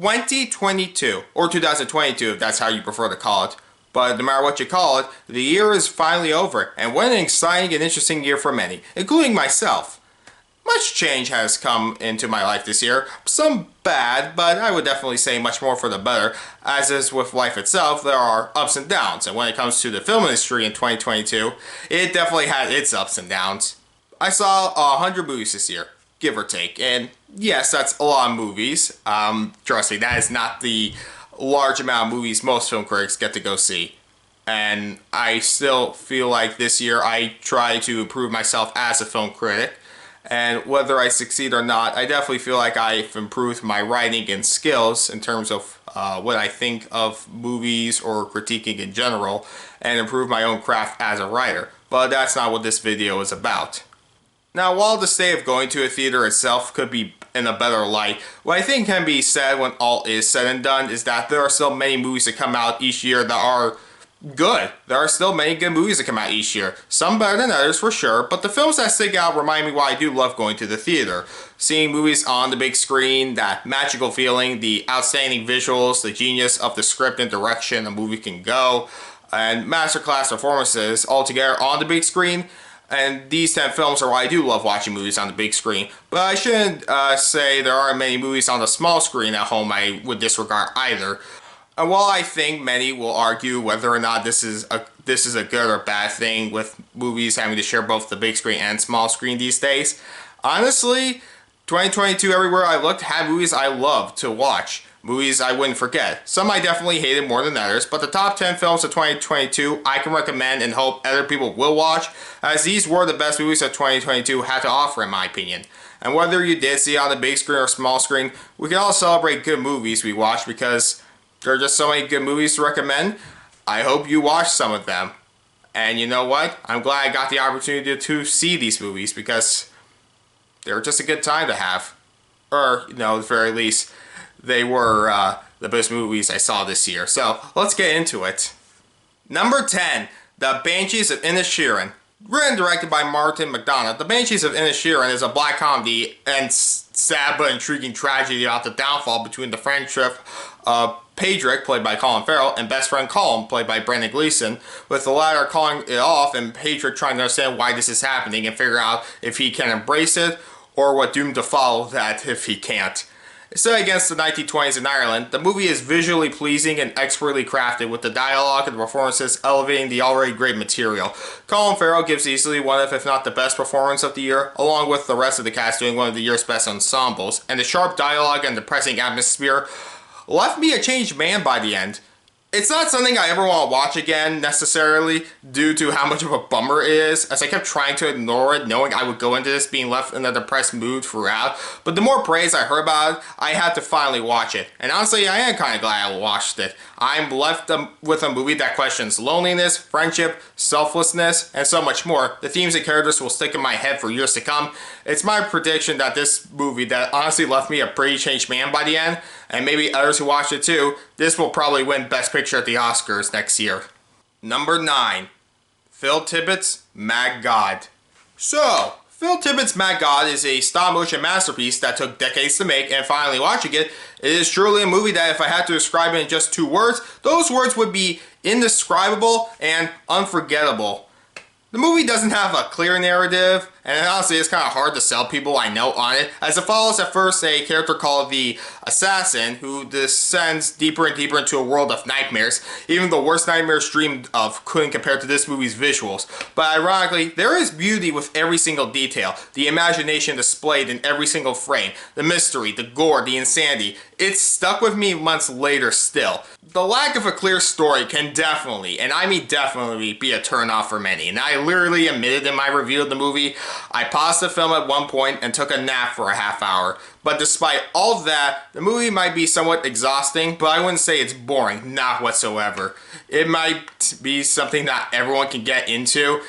2022, or 2022 if that's how you prefer to call it. But no matter what you call it, the year is finally over, and what an exciting and interesting year for many, including myself. Much change has come into my life this year, some bad, but I would definitely say much more for the better. As is with life itself, there are ups and downs, and when it comes to the film industry in 2022, it definitely had its ups and downs. I saw 100 movies this year, give or take, and yes, that's a lot of movies. Trust me, that is not the large amount of movies most film critics get to go see. And I still feel like this year I try to improve myself as a film critic. And whether I succeed or not, I definitely feel like I've improved my writing and skills in terms of what I think of movies or critiquing in general, and improved my own craft as a writer. But that's not what this video is about. Now, while the state of going to a theater itself could be in a better light, what I think can be said when all is said and done is that there are still many movies that come out each year that are good. There are still many good movies that come out each year. Some better than others for sure, but the films that stick out remind me why I do love going to the theater. Seeing movies on the big screen, that magical feeling, the outstanding visuals, the genius of the script and direction a movie can go, and masterclass performances all together on the big screen. And these 10 films are why I do love watching movies on the big screen. But I shouldn't say there aren't many movies on the small screen at home I would disregard either. And while I think many will argue whether or not this is a good or bad thing with movies having to share both the big screen and small screen these days, honestly, 2022 everywhere I looked had movies I loved to watch. Movies I wouldn't forget. Some I definitely hated more than others, but the top 10 films of 2022 I can recommend and hope other people will watch, as these were the best movies that 2022 had to offer in my opinion. And whether you did see it on the big screen or small screen, we can all celebrate good movies we watched because there are just so many good movies to recommend. I hope you watch some of them. And you know what? I'm glad I got the opportunity to see these movies because they were just a good time to have. Or, at the very least, they were the best movies I saw this year. So, let's get into it. Number 10, The Banshees of Inisherin. Written and directed by Martin McDonagh, The Banshees of Inisherin is a black comedy and sad but intriguing tragedy about the downfall between the friendship of Pedrick, played by Colin Farrell, and best friend Colm, played by Brendan Gleeson, with the latter calling it off and Pedrick trying to understand why this is happening and figure out if he can embrace it or what doom to follow that if he can't. Set against the 1920s in Ireland, the movie is visually pleasing and expertly crafted, with the dialogue and the performances elevating the already great material. Colin Farrell gives easily one of, if not the best performance of the year, along with the rest of the cast doing one of the year's best ensembles, and the sharp dialogue and depressing atmosphere left me a changed man by the end. It's not something I ever want to watch again, necessarily, due to how much of a bummer it is, as I kept trying to ignore it, knowing I would go into this being left in a depressed mood throughout. But the more praise I heard about it, I had to finally watch it. And honestly, I am kind of glad I watched it. I'm left with a movie that questions loneliness, friendship, selflessness, and so much more. The themes and characters will stick in my head for years to come. It's my prediction that this movie that honestly left me a pretty changed man by the end, and maybe others who watched it too, this will probably win Best Picture at the Oscars next year. Number 9. Phil Tippett's Mad God. So, Phil Tippett's Mad God is a stop-motion masterpiece that took decades to make, and finally watching it, it is truly a movie that if I had to describe it in just 2 words, those words would be indescribable and unforgettable. The movie doesn't have a clear narrative, and honestly it's kind of hard to sell people I know on it, as it follows at first a character called the Assassin, who descends deeper and deeper into a world of nightmares. Even the worst nightmares dreamed of couldn't compare to this movie's visuals. But ironically, there is beauty with every single detail, the imagination displayed in every single frame, the mystery, the gore, the insanity. It's stuck with me months later still. The lack of a clear story can definitely, and I mean definitely, be a turnoff for many, and I literally admitted in my review of the movie, I paused the film at one point and took a nap for a half hour. But despite all of that, the movie might be somewhat exhausting, but I wouldn't say it's boring, not whatsoever. It might be something that everyone can get into,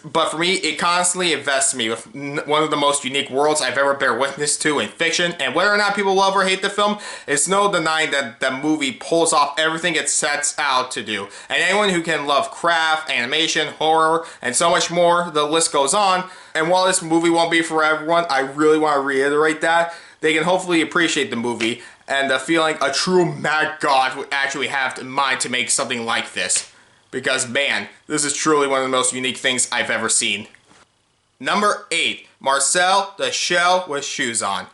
but for me, it constantly invests me with one of the most unique worlds I've ever bear witness to in fiction, and whether or not people love or hate the film, it's no denying that the movie pulls off everything it sets out to do. And anyone who can love craft, animation, horror, and so much more, the list goes on. And while this movie won't be for everyone, I really want to reiterate that they can hopefully appreciate the movie and the feeling a true mad god would actually have in mind to make something like this. Because man, this is truly one of the most unique things I've ever seen. Number 8. Marcel the Shell with Shoes On.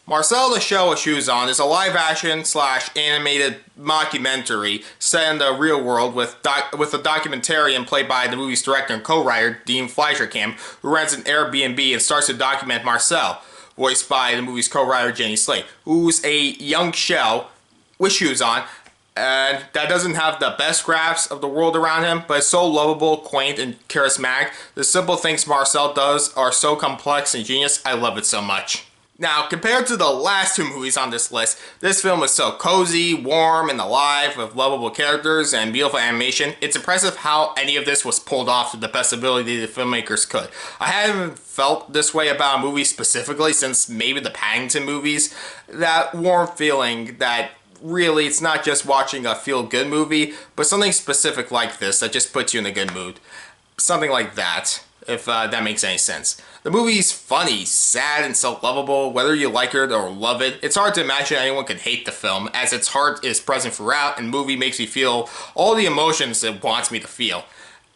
Marcel the Shell with Shoes On is a live-action / animated mockumentary set in the real world with a documentarian played by the movie's director and co-writer Dean Fleischerkamp, who rents an Airbnb and starts to document Marcel, voiced by the movie's co-writer Jenny Slate, who's a young shell with shoes on, and that doesn't have the best grasp of the world around him, but is so lovable, quaint, and charismatic. The simple things Marcel does are so complex and genius, I love it so much. Now, compared to the last 2 movies on this list, this film is so cozy, warm, and alive with lovable characters and beautiful animation. It's impressive how any of this was pulled off to the best ability the filmmakers could. I haven't felt this way about a movie specifically since maybe the Paddington movies. That warm feeling that really it's not just watching a feel-good movie, but something specific like this that just puts you in a good mood. Something like that, if that makes any sense. The movie's funny, sad, and so lovable, whether you like it or love it. It's hard to imagine anyone could hate the film, as its heart is present throughout, and the movie makes me feel all the emotions it wants me to feel.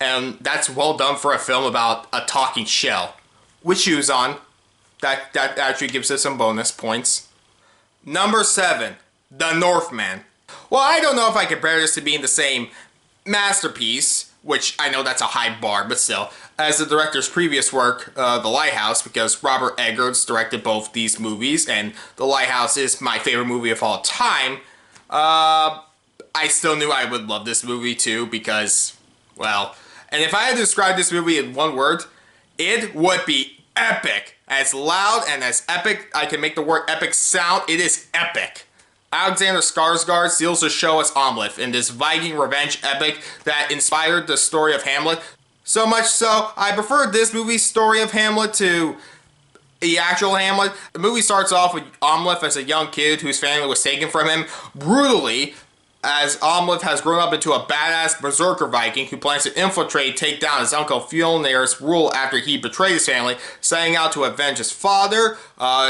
And that's well done for a film about a talking shell. With shoes on, that actually gives it some bonus points. Number 7, The Northman. Well, I don't know if I compare this to being the same masterpiece, which I know that's a high bar, but still, as the director's previous work, The Lighthouse, because Robert Eggers directed both these movies, and The Lighthouse is my favorite movie of all time. I still knew I would love this movie too, because, well, and if I had to describe this movie in one word, it would be epic. As loud and as epic I can make the word epic sound, it is epic. Alexander Skarsgård steals the show as Hamlet in this Viking revenge epic that inspired the story of Hamlet. So much so, I prefer this movie's story of Hamlet to the actual Hamlet. The movie starts off with Hamlet as a young kid whose family was taken from him brutally, as Hamlet has grown up into a badass berserker Viking who plans to infiltrate, take down his uncle Fjolnir's rule after he betrayed his family, setting out to avenge his father,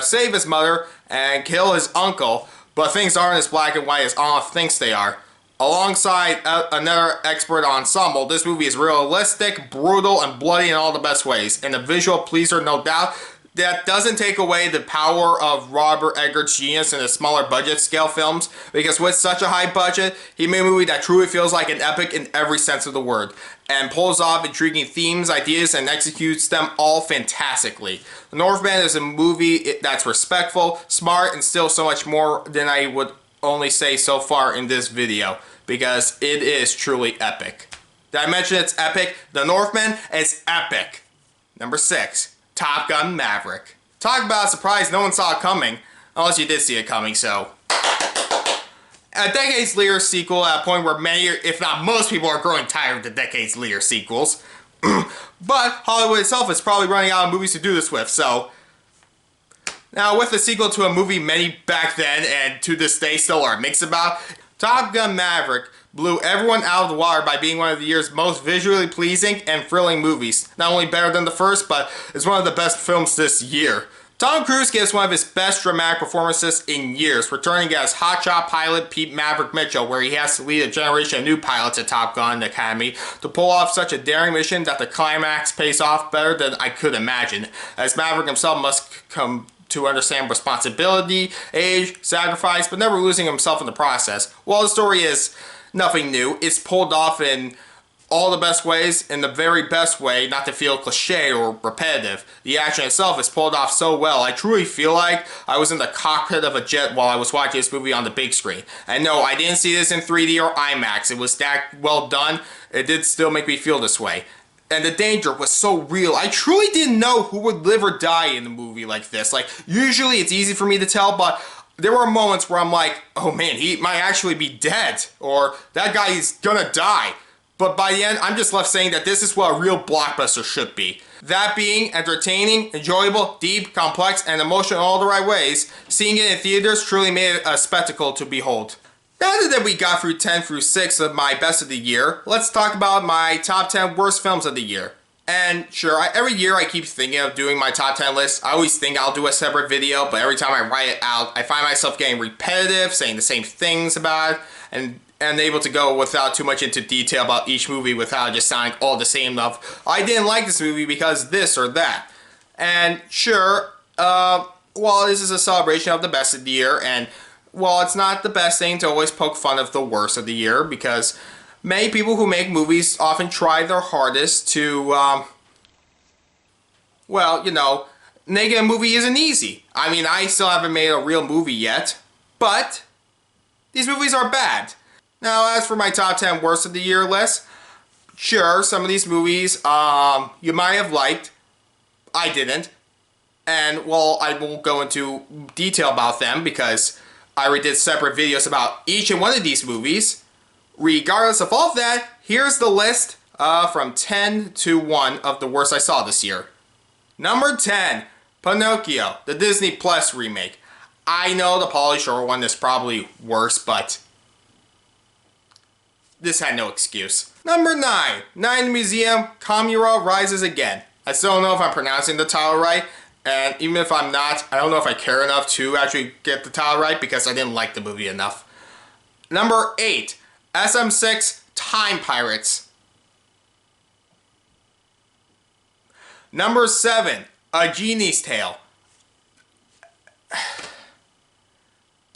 save his mother, and kill his uncle. But things aren't as black and white as Olaf thinks they are. Alongside another expert ensemble, this movie is realistic, brutal, and bloody in all the best ways. And a visual pleaser, no doubt. That doesn't take away the power of Robert Eggers' genius in the smaller budget scale films, because with such a high budget, he made a movie that truly feels like an epic in every sense of the word, and pulls off intriguing themes, ideas, and executes them all fantastically. The Northman is a movie that's respectful, smart, and still so much more than I would only say so far in this video, because it is truly epic. Did I mention it's epic? The Northman is epic. Number 6. Top Gun Maverick. Talk about a surprise no one saw coming, unless you did see it coming, so. A decades later sequel at a point where many, if not most people are growing tired of the decades later sequels. But Hollywood itself is probably running out of movies to do this with, so. Now with the sequel to a movie many back then and to this day still are mixed about, Top Gun Maverick blew everyone out of the water by being one of the year's most visually pleasing and thrilling movies. Not only better than the first, but it's one of the best films this year. Tom Cruise gives one of his best dramatic performances in years, returning as hotshot pilot Pete Maverick Mitchell, where he has to lead a generation of new pilots at Top Gun Academy to pull off such a daring mission that the climax pays off better than I could imagine, as Maverick himself must come to understand responsibility, age, sacrifice, but never losing himself in the process. While the story is nothing new, it's pulled off in all the best ways, in the very best way, not to feel cliche or repetitive. The action itself is pulled off so well, I truly feel like I was in the cockpit of a jet while I was watching this movie on the big screen. And no, I didn't see this in 3D or IMAX. It was that well done. It did still make me feel this way. And the danger was so real. I truly didn't know who would live or die in a movie like this. Like, usually it's easy for me to tell, but there were moments where I'm like, oh man, he might actually be dead, or that guy is gonna die. But by the end, I'm just left saying that this is what a real blockbuster should be. That being entertaining, enjoyable, deep, complex, and emotional in all the right ways, seeing it in theaters truly made it a spectacle to behold. Now that we got through 10 through 6 of my best of the year, let's talk about my top 10 worst films of the year. And sure, every year I keep thinking of doing my top 10 list. I always think I'll do a separate video, but every time I write it out, I find myself getting repetitive, saying the same things about it, and able to go without too much into detail about each movie without just sounding all the same of, I didn't like this movie because this or that. And sure, while this is a celebration of the best of the year, and while it's not the best thing to always poke fun of the worst of the year, because many people who make movies often try their hardest to, well, you know, making a movie isn't easy. I mean, I still haven't made a real movie yet, but these movies are bad. Now, as for my top 10 worst of the year list, sure, some of these movies you might have liked. I didn't. And, well, I won't go into detail about them because I already did separate videos about each and one of these movies. Regardless of all of that, here's the list from 10 to 1 of the worst I saw this year. Number 10, Pinocchio, the Disney Plus remake. I know the Pauly Shore one is probably worse, but this had no excuse. Number 9, Night in the Museum, Kamura Rises Again. I still don't know if I'm pronouncing the title right, and even if I'm not, I don't know if I care enough to actually get the title right because I didn't like the movie enough. Number 8, SM6 Time Pirates. Number 7, A Genie's Tale.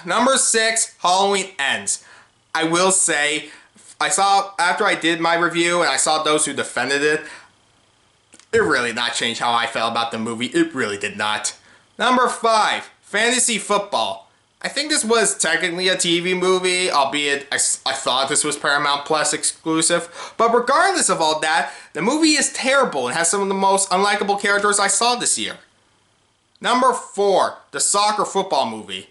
Number 6, Halloween Ends. I will say, after I did my review and I saw those who defended it, it really did not change how I felt about the movie. It really did not. Number 5, Fantasy Football. I think this was technically a TV movie, albeit I thought this was Paramount Plus exclusive. But regardless of all that, the movie is terrible and has some of the most unlikable characters I saw this year. Number 4, the soccer football movie.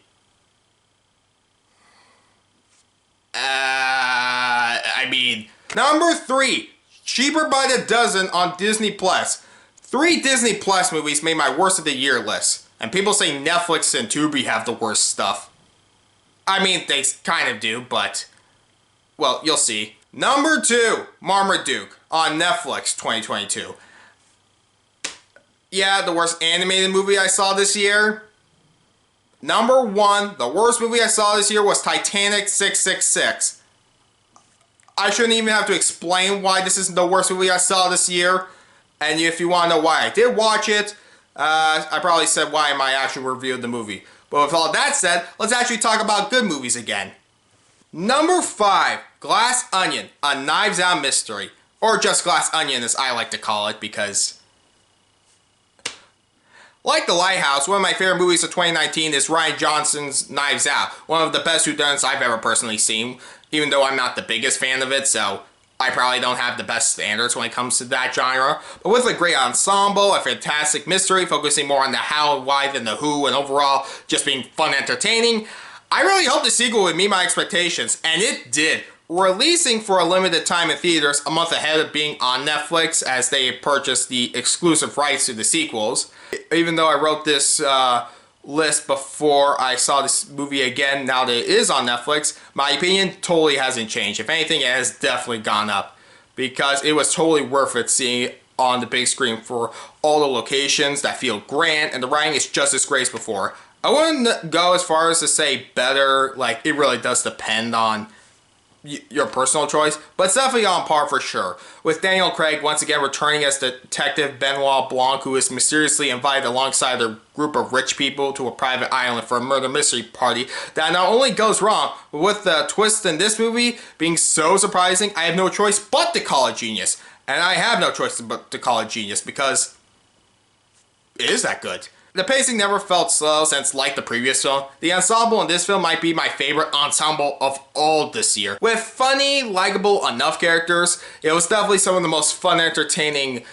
Number 3, Cheaper by the Dozen on Disney Plus. 3 Disney Plus movies made my worst of the year list. And people say Netflix and Tubi have the worst stuff. I mean, they kind of do, but, well, you'll see. Number 2, Marmaduke on Netflix 2022. Yeah, the worst animated movie I saw this year. Number 1, the worst movie I saw this year was Titanic 666. I shouldn't even have to explain why this isn't the worst movie I saw this year. And if you want to know why I did watch it, I probably said why in my actual review of the movie. But with all that said, let's actually talk about good movies again. Number 5, Glass Onion, a Knives Out mystery. Or just Glass Onion as I like to call it because, like The Lighthouse, one of my favorite movies of 2019 is Rian Johnson's Knives Out. One of the best whodunits I've ever personally seen, even though I'm not the biggest fan of it, so I probably don't have the best standards when it comes to that genre. But with a great ensemble, a fantastic mystery, focusing more on the how and why than the who, and overall just being fun and entertaining, I really hope the sequel would meet my expectations, and it did. Releasing for a limited time in theaters a month ahead of being on Netflix as they purchased the exclusive rights to the sequels. Even though I wrote this list before I saw this movie again, now that it is on Netflix, my opinion totally hasn't changed. If anything, it has definitely gone up because it was totally worth it seeing it on the big screen for all the locations that feel grand, and the writing is just as great as before. I wouldn't go as far as to say better, like it really does depend on your personal choice, but it's definitely on par for sure. With Daniel Craig once again returning as Detective Benoit Blanc, who is mysteriously invited alongside a group of rich people to a private island for a murder mystery party that not only goes wrong, but with the twist in this movie being so surprising, I have no choice but to call it genius. And I have no choice but to call it genius because it is that good. The pacing never felt slow since, like the previous film, the ensemble in this film might be my favorite ensemble of all this year. With funny, likable enough characters, it was definitely some of the most fun, entertaining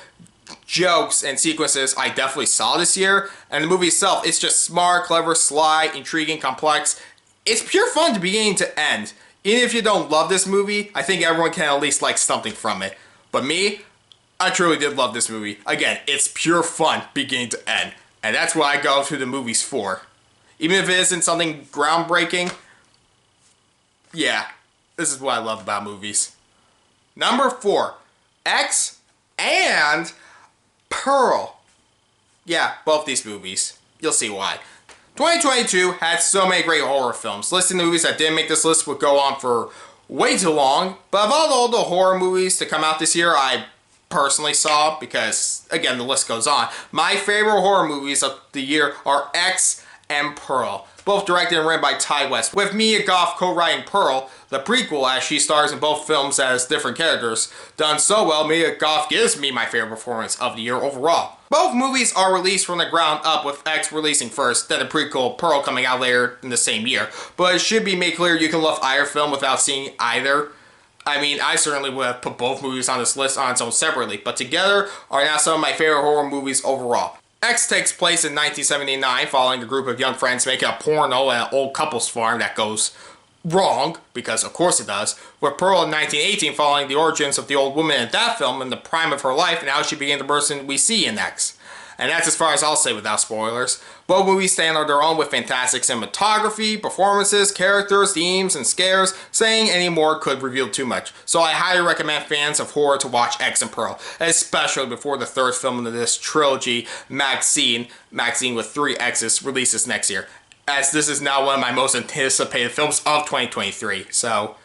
jokes and sequences I definitely saw this year. And the movie itself, it's just smart, clever, sly, intriguing, complex. It's pure fun to beginning to end. Even if you don't love this movie, I think everyone can at least like something from it. But me, I truly did love this movie. Again, it's pure fun beginning to end. And that's what I go to the movies for. Even if it isn't something groundbreaking, yeah, this is what I love about movies. Number 4, X and Pearl. Yeah, both these movies. You'll see why. 2022 had so many great horror films. Listing the movies that didn't make this list would go on for way too long. But of all the horror movies to come out this year, I personally saw, because again the list goes on, my favorite horror movies of the year are X and Pearl, both directed and written by Ty West, with Mia Goth co-writing Pearl, the prequel, as she stars in both films as different characters. Done so well, Mia Goth gives me my favorite performance of the year overall. Both movies are released from the ground up, with X releasing first, then the prequel Pearl coming out later in the same year. But it should be made clear you can love either film without seeing either. I mean, I certainly would have put both movies on this list on its own separately, but together are now some of my favorite horror movies overall. X takes place in 1979, following a group of young friends making a porno at an old couple's farm that goes wrong, because of course it does, with Pearl in 1918 following the origins of the old woman in that film in the prime of her life and how she became the person we see in X. And that's as far as I'll say without spoilers. Both movies stand on their own with fantastic cinematography, performances, characters, themes, and scares. Saying any more could reveal too much. So I highly recommend fans of horror to watch X and Pearl, especially before the third film in this trilogy, Maxine with 3 X's, releases next year, as this is now one of my most anticipated films of 2023. So,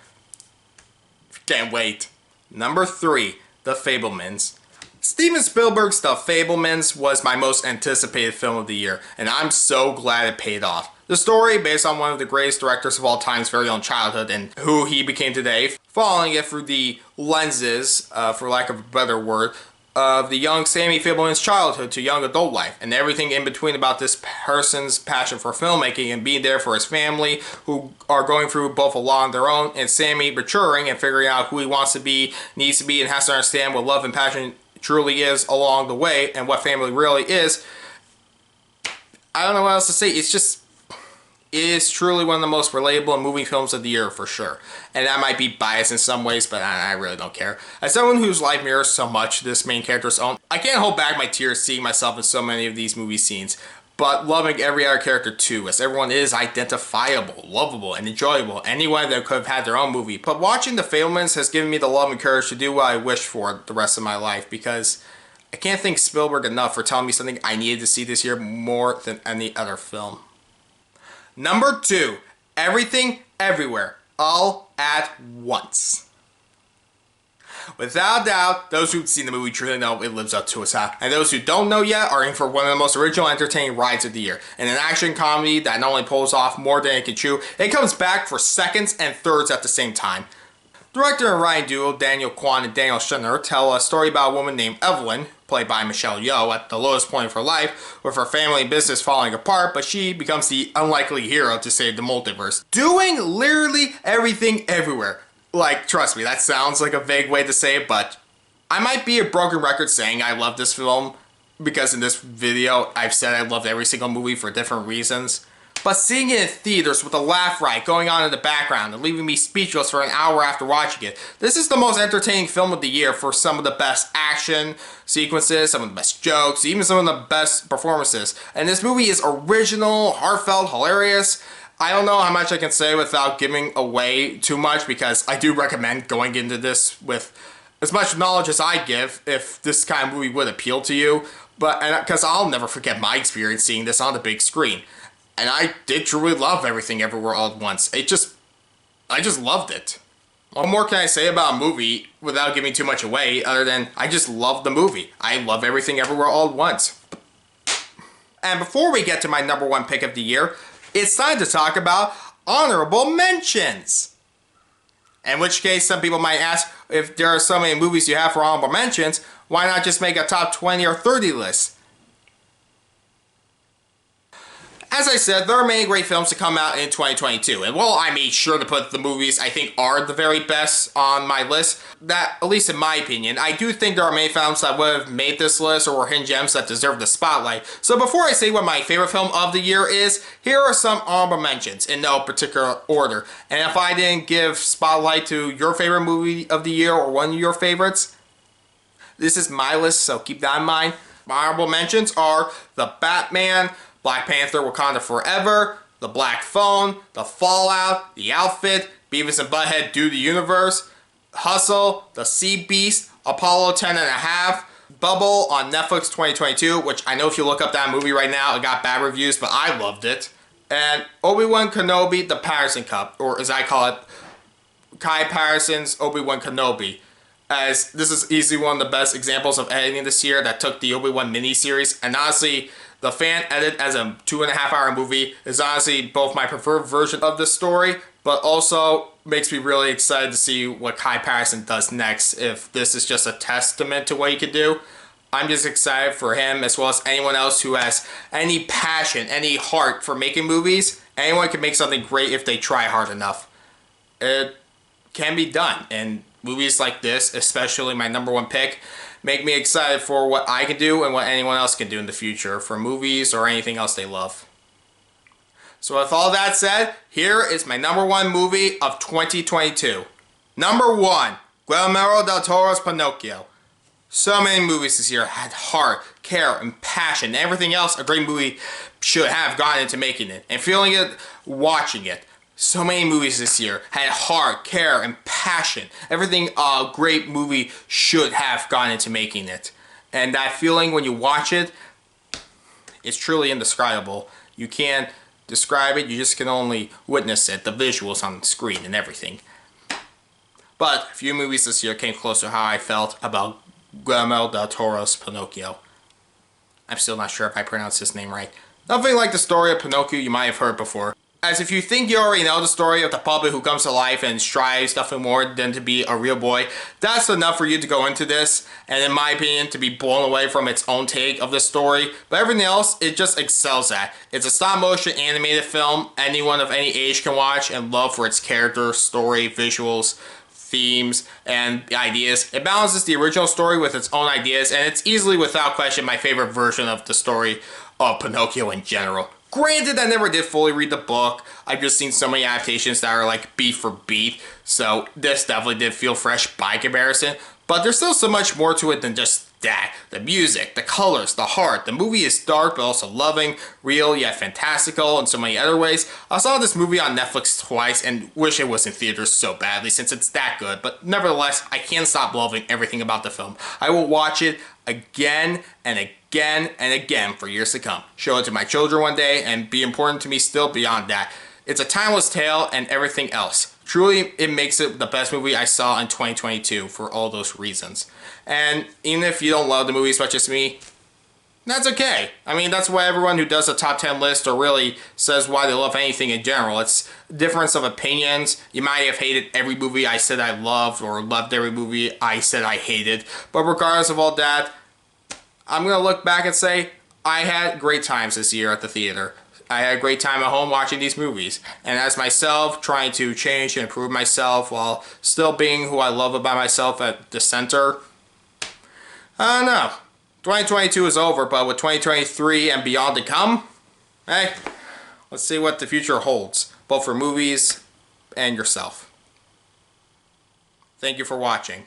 can't wait. Number 3, The Fabelmans. Steven Spielberg's The Fabelmans was my most anticipated film of the year, and I'm so glad it paid off. The story, based on one of the greatest directors of all time's very own childhood and who he became today, following it through the lenses, for lack of a better word, of the young Sammy Fabelman's childhood to young adult life, and everything in between about this person's passion for filmmaking and being there for his family, who are going through both a lot on their own, and Sammy maturing and figuring out who he wants to be, needs to be, and has to understand what love and passion truly is along the way, and what family really is. I don't know what else to say. It is truly one of the most relatable and moving films of the year for sure. And that might be biased in some ways, but I really don't care. As someone whose life mirrors so much this main character's own, I can't hold back my tears seeing myself in so many of these movie scenes, but loving every other character too, as everyone is identifiable, lovable, and enjoyable. Anyone that could have had their own movie. But watching The Fabelmans has given me the love and courage to do what I wish for the rest of my life, because I can't thank Spielberg enough for telling me something I needed to see this year more than any other film. Number 2, Everything, Everywhere, All at Once. Without doubt, those who've seen the movie truly know it lives up to its hype, and those who don't know yet are in for one of the most original entertaining rides of the year. In an action comedy that not only pulls off more than it can chew, it comes back for seconds and thirds at the same time. Director and writing duo Daniel Kwan and Daniel Schindler tell a story about a woman named Evelyn, played by Michelle Yeoh, at the lowest point of her life, with her family and business falling apart, but she becomes the unlikely hero to save the multiverse, doing literally everything everywhere. Like, trust me, that sounds like a vague way to say it, but I might be a broken record saying I love this film, because in this video I've said I loved every single movie for different reasons. But seeing it in theaters with a laugh riot going on in the background and leaving me speechless for an hour after watching it, this is the most entertaining film of the year for some of the best action sequences, some of the best jokes, even some of the best performances. And this movie is original, heartfelt, hilarious. I don't know how much I can say without giving away too much, because I do recommend going into this with as much knowledge as I give if this kind of movie would appeal to you. But because I'll never forget my experience seeing this on the big screen. And I did truly love Everything Everywhere All at Once. I just loved it. What more can I say about a movie without giving too much away, other than I just love the movie. I love Everything Everywhere All at Once. And before we get to my number 1 pick of the year, it's time to talk about honorable mentions. In which case, some people might ask, if there are so many movies you have for honorable mentions, why not just make a top 20 or 30 list? As I said, there are many great films to come out in 2022, and while I made sure to put the movies I think are the very best on my list, that, at least in my opinion, I do think there are many films that would have made this list or were hidden gems that deserve the spotlight. So before I say what my favorite film of the year is, here are some honorable mentions in no particular order. And if I didn't give spotlight to your favorite movie of the year or one of your favorites, this is my list, so keep that in mind. My honorable mentions are The Batman, Black Panther Wakanda Forever, The Black Phone, The Fallout, The Outfit, Beavis and Butthead Do the Universe, Hustle, The Sea Beast, Apollo 10 and a Half, Bubble on Netflix 2022, which I know if you look up that movie right now, it got bad reviews, but I loved it. And Obi-Wan Kenobi, The Patterson Cup, or as I call it, Kai Patterson's Obi-Wan Kenobi. As this is easily one of the best examples of editing this year that took the Obi-Wan miniseries. And honestly, the fan edit as a 2.5-hour movie is honestly both my preferred version of this story, but also makes me really excited to see what Kai Patterson does next. If this is just a testament to what he could do, I'm just excited for him as well as anyone else who has any passion, any heart for making movies. Anyone can make something great if they try hard enough. It can be done, and movies like this, especially my #1 pick, make me excited for what I can do and what anyone else can do in the future for movies or anything else they love. So with all that said, here is my #1 movie of 2022. #1, Guillermo del Toro's Pinocchio. So many movies this year had heart, care, and passion, and everything else a great movie should have gone into making it. And feeling it, watching it. So many movies this year had heart, care, and passion. Everything a great movie should have gone into making it. And that feeling when you watch it, it's truly indescribable. You can't describe it, you just can only witness it, the visuals on the screen and everything. But a few movies this year came close to how I felt about Guillermo del Toro's Pinocchio. I'm still not sure if I pronounced his name right. Nothing like the story of Pinocchio you might have heard before. As if you think you already know the story of the puppet who comes to life and strives nothing more than to be a real boy, that's enough for you to go into this, and in my opinion, to be blown away from its own take of the story. But everything else, it just excels at. It's a stop-motion animated film anyone of any age can watch and love for its character, story, visuals, themes, and ideas. It balances the original story with its own ideas, and it's easily, without question, my favorite version of the story of Pinocchio in general. Granted, I never did fully read the book. I've just seen so many adaptations that are like beat for beat, so this definitely did feel fresh by comparison. But there's still so much more to it than just that. The music, the colors, the heart. The movie is dark but also loving, real yet fantastical in so many other ways. I saw this movie on Netflix twice and wish it was in theaters so badly since it's that good. But nevertheless, I can't stop loving everything about the film. I will watch it again and again and again for years to come. Show it to my children one day and be important to me still beyond that. It's a timeless tale and everything else. Truly, it makes it the best movie I saw in 2022 for all those reasons. And even if you don't love the movie as much as me, that's okay. I mean, that's why everyone who does a top 10 list or really says why they love anything in general. It's difference of opinions. You might have hated every movie I said I loved or loved every movie I said I hated. But regardless of all that, I'm going to look back and say I had great times this year at the theater. I had a great time at home watching these movies. And as myself, trying to change and improve myself while still being who I love about myself at the center, I don't know. 2022 is over, but with 2023 and beyond to come, hey, let's see what the future holds, both for movies and yourself. Thank you for watching.